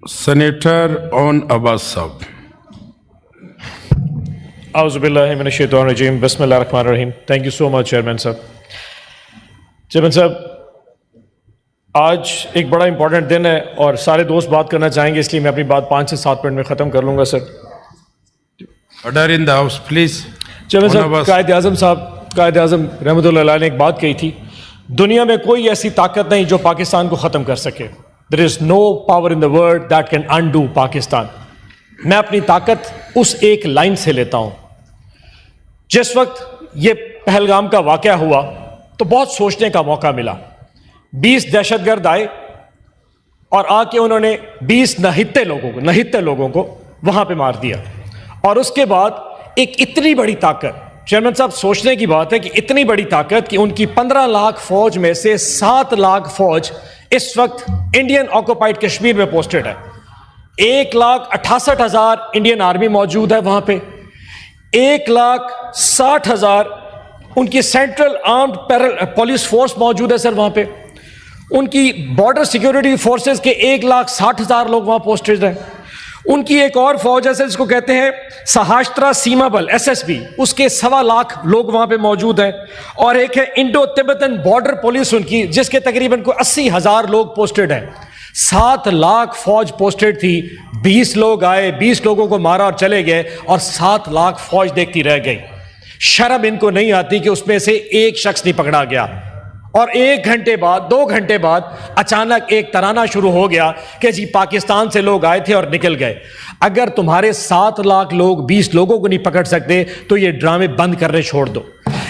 Senator on Abbas Saab. Auzubillahi minash shaitanir rajeem. Bismillahir rahmanir rahim. Thank you so much, Chairman Sahab. Chairman Sahab, आज एक बड़ा important दिन है और सारे दोस्त बात करना चाहेंगे, इसलिए मैं अपनी बात 5 से 7 मिनट में ख़त्म कर लूँगा sir. Order in the House, please. चैirman साहब, कायद आज़म रहमतुल्लाह अलैह ने एक बात कही थी, दुनिया में कोई ऐसी ताकत नहीं जो पाकिस्तान को ख़त्म कर सके. There is no power in the world that can undo Pakistan. मैं अपनी ताकत उस एक लाइन से लेता हूँ. जिस वक्त ये पहलगाम का वाक़या हुआ तो बहुत सोचने का मौका मिला. 20 दहशतगर्द आए और आके उन्होंने 20 नहित्ते लोगों को वहाँ पे मार दिया. और उसके बाद एक इतनी बड़ी ताकत, चेयरमैन साहब सोचने की बात है कि इतनी बड़ी ताकत कि उनकी 15 लाख फौज में से 7 लाख फौज इस वक्त इंडियन ऑक्युपाइड कश्मीर में पोस्टेड है. 1,68,000 इंडियन आर्मी मौजूद है वहाँ पे. 1,60,000 उनकी सेंट्रल आर्म्ड पुलिस फोर्स मौजूद है सर वहाँ पे. उनकी बॉर्डर सिक्योरिटी फोर्सेस के 1,60,000 लोग वहाँ पोस्टेड हैं. उनकी एक और फौज है जिसको कहते हैं सहास्त्रा सीमा बल SSB, उसके 1.25 लाख लोग वहाँ पे मौजूद हैं. और एक है इंडो तिब्बतन बॉर्डर पुलिस उनकी, जिसके तकरीबन को 80,000 लोग पोस्टेड हैं. 7 लाख फौज पोस्टेड थी. 20 लोग आए, 20 लोगों को मारा और चले गए और 7 लाख फौज देखती रह गई. शर्म इनको नहीं आती कि उसमें से एक शख्स नहीं पकड़ा गया. और 1 घंटे बाद 2 घंटे बाद अचानक एक तराना शुरू हो गया कि जी पाकिस्तान से लोग आए थे और निकल गए. अगर तुम्हारे 7 लाख लोग 20 लोगों को नहीं पकड़ सकते तो ये ड्रामे बंद करने छोड़ दो.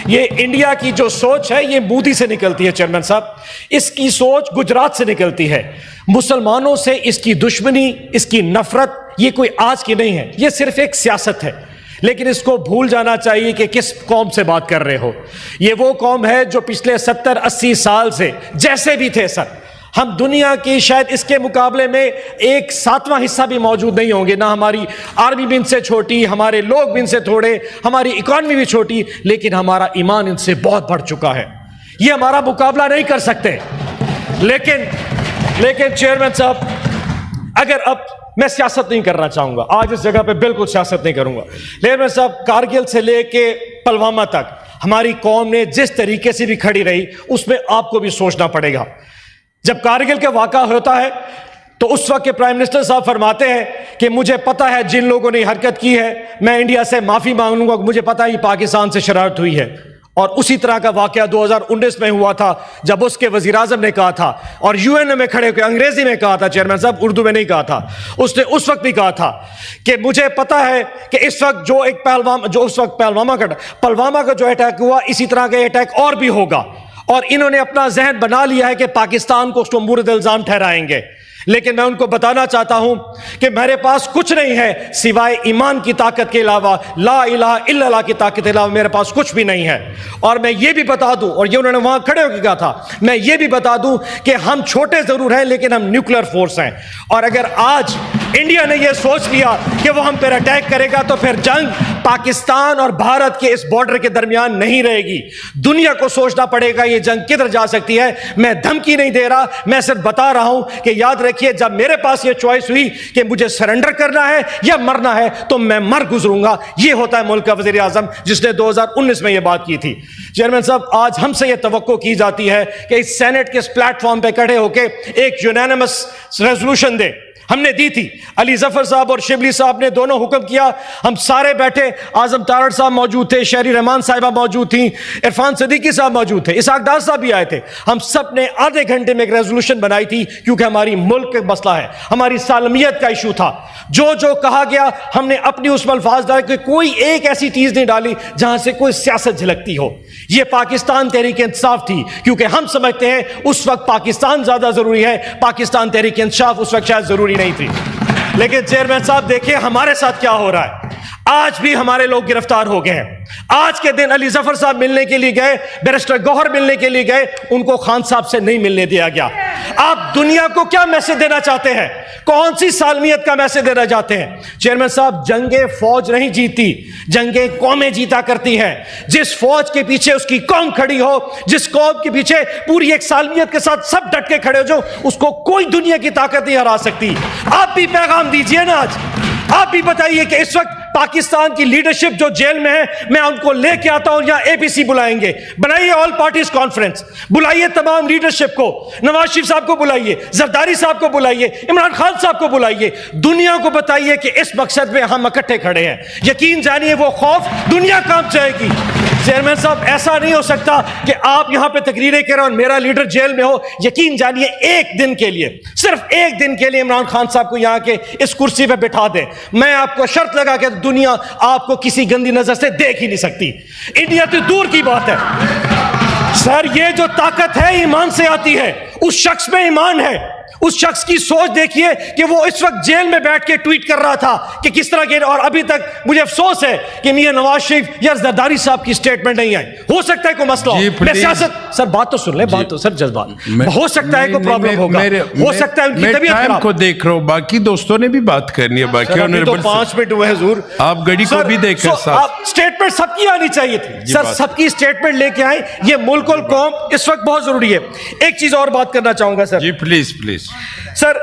ये इंडिया की जो सोच है ये मोदी से निकलती है चेयरमैन साहब. इसकी सोच गुजरात से निकलती है. मुसलमानों से इसकी दुश्मनी, इसकी नफरत ये कोई आज की नहीं है, ये सिर्फ एक सियासत है. लेकिन इसको भूल जाना चाहिए कि किस कौम से बात कर रहे हो. ये वो कौम है जो पिछले 70-80 साल से जैसे भी थे सर, हम दुनिया की शायद इसके मुकाबले में 1/7वां हिस्सा भी मौजूद नहीं होंगे. ना हमारी आर्मी भी इनसे छोटी, हमारे लोग भी इनसे थोड़े, हमारी इकॉनमी भी छोटी, लेकिन हमारा ईमान इनसे बहुत बढ़ चुका है. ये हमारा मुकाबला नहीं कर सकते. लेकिन चेयरमैन साहब, अगर अब मैं सियासत नहीं करना चाहूंगा, आज इस जगह पे बिल्कुल सियासत नहीं करूंगा, लेकिन साहब कारगिल से लेके पुलवामा तक हमारी कौम ने जिस तरीके से भी खड़ी रही उसमें आपको भी सोचना पड़ेगा. जब कारगिल का वाक़ा होता है तो उस वक्त के प्राइम मिनिस्टर साहब फरमाते हैं कि मुझे पता है जिन लोगों ने हरकत की है, मैं इंडिया से माफ़ी मांग लूंगा, मुझे पता है ये पाकिस्तान से शरारत हुई है. और उसी तरह का वाक़या 2019 में हुआ था जब उसके वज़ीर आज़म ने कहा था और UN में खड़े होकर अंग्रेजी में कहा था, चेयरमैन साहब उर्दू में नहीं कहा था, उसने उस वक्त भी कहा था कि मुझे पता है कि इस वक्त पुलवामा का जो अटैक हुआ, इसी तरह का अटैक और भी होगा. और इन्होंने अपना जहन बना लिया है कि पाकिस्तान को उसको मुर्द इल्ज़ाम ठहराएंगे. लेकिन मैं उनको बताना चाहता हूं कि मेरे पास कुछ नहीं है सिवाय ईमान की ताकत के अलावा, ला इलाहा इल्लल्लाह की ताकत के अलावा मेरे पास कुछ भी नहीं है. और मैं ये भी बता दूं, और ये उन्होंने वहां खड़े होकर कहा था, मैं ये भी बता दूं कि हम छोटे जरूर हैं लेकिन हम न्यूक्लियर फोर्स हैं. और अगर आज इंडिया ने यह सोच लिया कि वो हम पर अटैक करेगा तो फिर जंग पाकिस्तान और भारत के इस बॉर्डर के दरमियान नहीं रहेगी. दुनिया को सोचना पड़ेगा ये जंग किधर जा सकती है. मैं धमकी नहीं दे रहा, मैं सिर्फ बता रहा हूं कि याद रखिए, जब मेरे पास ये चॉइस हुई कि मुझे सरेंडर करना है या मरना है तो मैं मर गुजरूंगा. ये होता है मुल्क का वजीर आजम जिसने 2019 में ये बात की थी. चेयरमैन साहब, आज हमसे ये तवक्को की जाती है कि इस सेनेट के इस प्लेटफॉर्म पे खड़े होकर एक यूनानिमस रेजोल्यूशन दे. हमने दी थी, अली जफर साहब और शिबली साहब ने दोनों हुक्म किया, हम सारे बैठे, आजम तारड़ साहब मौजूद थे, शहरी रहमान साहिबा मौजूद थी, इरफान सिद्दीकी साहब मौजूद थे, इसहाक डार साहब भी आए थे. हम सब ने आधे घंटे में एक रेजोल्यूशन बनाई थी क्योंकि हमारी मुल्क का मसला है, हमारी सालमियत का इशू था. जो कहा गया हमने अपनी उसमें अल्फाज डाले कि कोई एक ऐसी चीज नहीं डाली जहां से कोई सियासत झलकती हो. यह पाकिस्तान तहरीक इंसाफ थी क्योंकि हम समझते हैं उस वक्त पाकिस्तान ज्यादा जरूरी है, पाकिस्तान तहरीक इंसाफ उस वक्त शायद जरूरी नहीं थी. लेकिन चेयरमैन साहब देखिए हमारे साथ क्या हो रहा है. आज भी हमारे लोग गिरफ्तार हो गए हैं. आज के दिन अली जफर साहब मिलने के लिए गए, बैरिस्टर गौहर मिलने के लिए गए, उनको खान साहब से नहीं मिलने दिया गया. آپ دنیا کو کیا میسج دینا چاہتے ہیں؟ کون سی سالمیت کا میسج دینا چاہتے ہیں؟ چیئرمین صاحب، جنگیں فوج نہیں جیتی، جنگیں قومیں جیتا کرتی ہیں۔ جس فوج کے پیچھے اس کی قوم کھڑی ہو، جس قوم کے پیچھے پوری ایک سالمیت کے ساتھ سب ڈٹ کے کھڑے ہو جو، اس کو کوئی دنیا کی طاقت نہیں ہرا سکتی۔ آپ بھی پیغام دیجئے نا، آج آپ بھی بتائیے کہ اس وقت پاکستان کی لیڈرشپ جو جیل میں ہے، میں ان کو لے کے آتا ہوں، یہاں اے پی سی بلائیں گے، بنائیے آل پارٹیز کانفرنس، بلائیے تمام لیڈرشپ کو، نواز شریف صاحب کو بلائیے، زرداری صاحب کو بلائیے، عمران خان صاحب کو بلائیے، دنیا کو بتائیے کہ اس مقصد میں ہم اکٹھے کھڑے ہیں۔ یقین جانیے وہ خوف دنیا کام جائے گی۔ چیئرمین صاحب، ایسا نہیں ہو سکتا کہ آپ یہاں پہ تقریریں کریں اور میرا لیڈر جیل میں ہو۔ یقین جانیے ایک دن کے لیے، صرف ایک دن کے لیے عمران خان صاحب کو یہاں کے اس کرسی پہ بٹھا دیں، میں آپ کو شرط لگا کہ دنیا آپ کو کسی گندی نظر سے دیکھ ہی نہیں سکتی۔ انڈیا تو دور کی بات ہے سر، یہ جو طاقت ہے ایمان سے آتی ہے، اس شخص میں ایمان ہے۔ اس شخص کی سوچ دیکھیے کہ وہ اس وقت جیل میں بیٹھ کے ٹویٹ کر رہا تھا کہ کس طرح کے، اور ابھی تک مجھے افسوس ہے کہ میاں نواز شریف یا زرداری صاحب کی سٹیٹمنٹ نہیں آئی۔ ہو سکتا ہے کوئی مسئلہ ہو، میں سیاست، سر بات تو سن لیں، بات تو سر جذبات، ہو سکتا ہے کوئی پرابلم ہوگا، ہو سکتا ہے ان کی طبیعت خراب۔ کو دیکھ رہا ہوں، باقی دوستوں نے بھی بات کرنی ہے، باقی تو 5 منٹ ہوئے حضور، آپ گھڑی کو بھی دیکھ کر آپ سٹیٹمنٹ سب کی آنی چاہیے تھی سر، سب کی سٹیٹمنٹ لے کے آئیں، یہ ملک اور قوم اس وقت بہت ضروری ہے۔ ایک چیز اور بات کرنا چاہوں گا سر، جی پلیز پلیز سر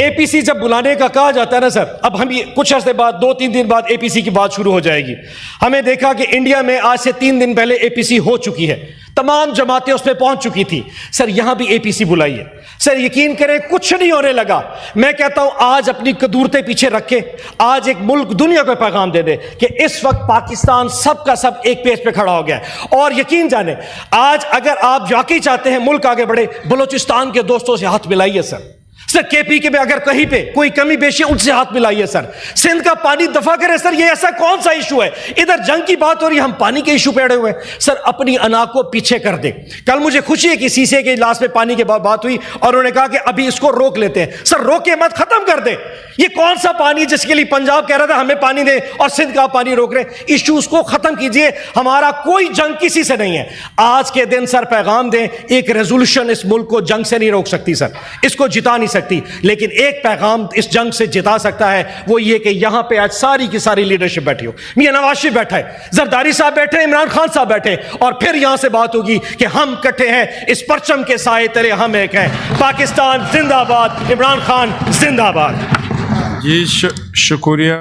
اے پی سی جب بلانے کا کہا جاتا ہے نا سر، اب ہم یہ کچھ عرصے بعد 2-3 دن بعد اے پی سی کی بات شروع ہو جائے گی۔ ہمیں دیکھا کہ انڈیا میں آج سے 3 دن پہلے اے پی سی ہو چکی ہے، تمام جماعتیں اس پہ پہنچ چکی تھی۔ سر یہاں بھی اے پی سی بلائیے سر، یقین کریں کچھ نہیں ہونے لگا۔ میں کہتا ہوں آج اپنی قدورتیں پیچھے رکھ کے آج ایک ملک دنیا کو پیغام دے دے کہ اس وقت پاکستان سب کا سب ایک پیج پہ کھڑا ہو گیا ہے۔ اور یقین جانیں، آج اگر آپ واقعی چاہتے ہیں ملک آگے بڑھے، بلوچستان کے دوستوں سے ہاتھ ملائیے سر، کے پی کے میں اگر کہیں پہ کوئی کمی بیشی ان سے ہاتھ ملائیے سر، سندھ کا پانی دفع کرے سر، یہ ایسا کون سا ایشو ہے؟ ادھر جنگ کی بات ہو رہی ہے، ہم پانی کے ایشو پہ اڑے ہوئے ہیں سر، اپنی انا کو پیچھے کر دیں۔ کل مجھے خوشی ہے کہ سیسے کے اجلاس میں پانی کے بات ہوئی اور انہوں نے کہا کہ ابھی اس کو روک لیتے ہیں۔ سر روکے مت، ختم کر دیں۔ یہ کون سا پانی جس کے لیے پنجاب کہہ رہا تھا ہمیں پانی دیں اور سندھ کا پانی روک رہے ہیں؟ ایشوز کو ختم کیجئے، ہمارا کوئی جنگ کسی سے نہیں ہے۔ آج کے دن سر پیغام دیں، ایک ریزولوشن اس ملک کو جنگ سے نہیں روک سکتی سر، اس کو جتا نہیں سکتی، لیکن ایک پیغام اس جنگ سے جتا سکتا ہے، وہ یہ کہ یہاں پہ آج ساری کی ساری لیڈرشپ بیٹھی ہو، میاں نواز شریف بیٹھا ہے، زرداری صاحب بیٹھے، عمران خان صاحب بیٹھے، اور پھر یہاں سے بات ہوگی کہ ہم کٹھے ہیں اس پرچم کے سائے تلے، ہم ایک ہیں۔ پاکستان زندہ باد، عمران خان زندہ باد۔ جی شکریہ۔